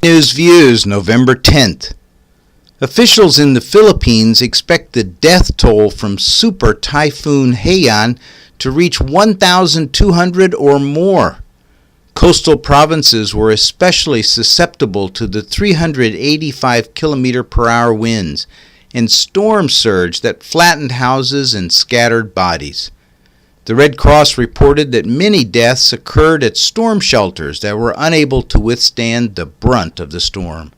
News Views, November 10th. Officials in the Philippines expect the death toll from Super Typhoon Haiyan to reach 1,200 or more. Coastal provinces were especially susceptible to the 385 km/h winds and storm surge that flattened houses and scattered bodies. The Red Cross reported that many deaths occurred at storm shelters that were unable to withstand the brunt of the storm.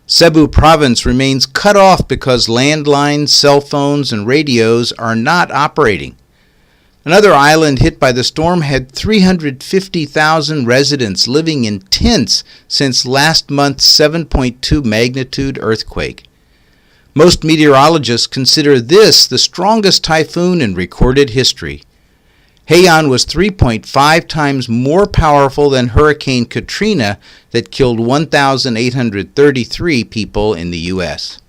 Cebu province remains cut off because landlines, cell phones, and radios are not operating. Another island hit by the storm had 350,000 residents living in tents since last month's 7.2 magnitude earthquake. Most meteorologists consider this the strongest typhoon in recorded history. Haiyan was 3.5 times more powerful than Hurricane Katrina that killed 1,833 people in the U.S.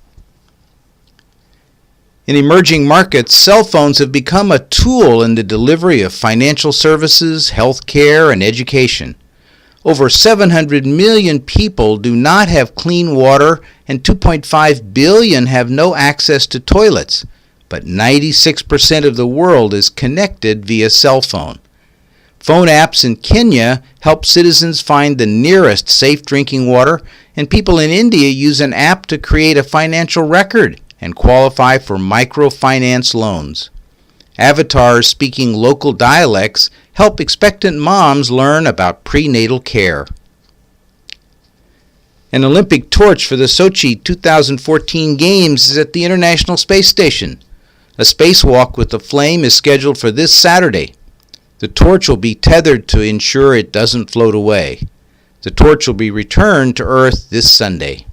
In emerging markets, cell phones have become a tool in the delivery of financial services, health care, and education. Over 700 million people do not have clean water, and 2.5 billion have no access to toilets. But 96% of the world is connected via cell phone. Phone apps in Kenya help citizens find the nearest safe drinking water, and people in India use an app to create a financial record and qualify for microfinance loans. Avatars speaking local dialects help expectant moms learn about prenatal care. An Olympic torch for the Sochi 2014 Games is at the International Space Station. A spacewalk with the flame is scheduled for this Saturday. The torch will be tethered to ensure it doesn't float away. The torch will be returned to Earth this Sunday.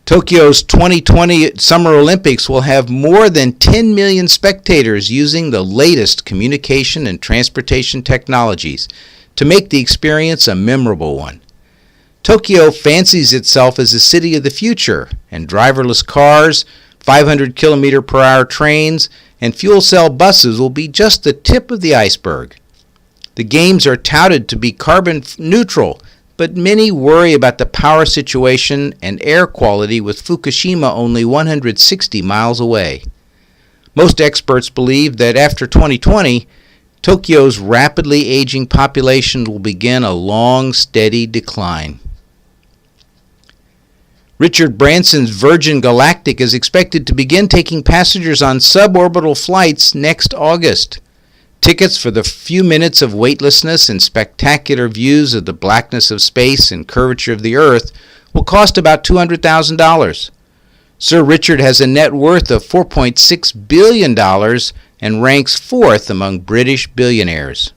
Tokyo's 2020 Summer Olympics will have more than 10 million spectators using the latest communication and transportation technologies to make the experience a memorable one. Tokyo fancies itself as a city of the future, and driverless cars, 500 km/h trains, and fuel cell buses will be just the tip of the iceberg. The games are touted to be carbon neutral, but many worry about the power situation and air quality with Fukushima only 160 miles away. Most experts believe that after 2020, Tokyo's rapidly aging population will begin a long, steady decline. Richard Branson's Virgin Galactic is expected to begin taking passengers on suborbital flights next August. Tickets for the few minutes of weightlessness and spectacular views of the blackness of space and curvature of the Earth will cost about $200,000. Sir Richard has a net worth of $4.6 billion and ranks fourth among British billionaires.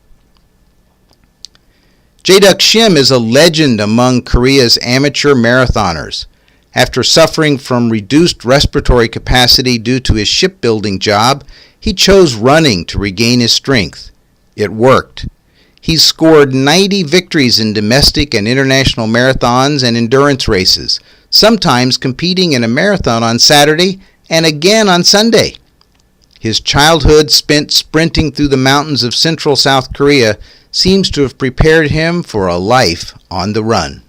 Jae-Duk Shim is a legend among Korea's amateur marathoners. After suffering from reduced respiratory capacity due to his shipbuilding job, he chose running to regain his strength. It worked. He's scored 90 victories in domestic and international marathons and endurance races, sometimes competing in a marathon on Saturday and again on Sunday. His childhood spent sprinting through the mountains of central South Korea seems to have prepared him for a life on the run.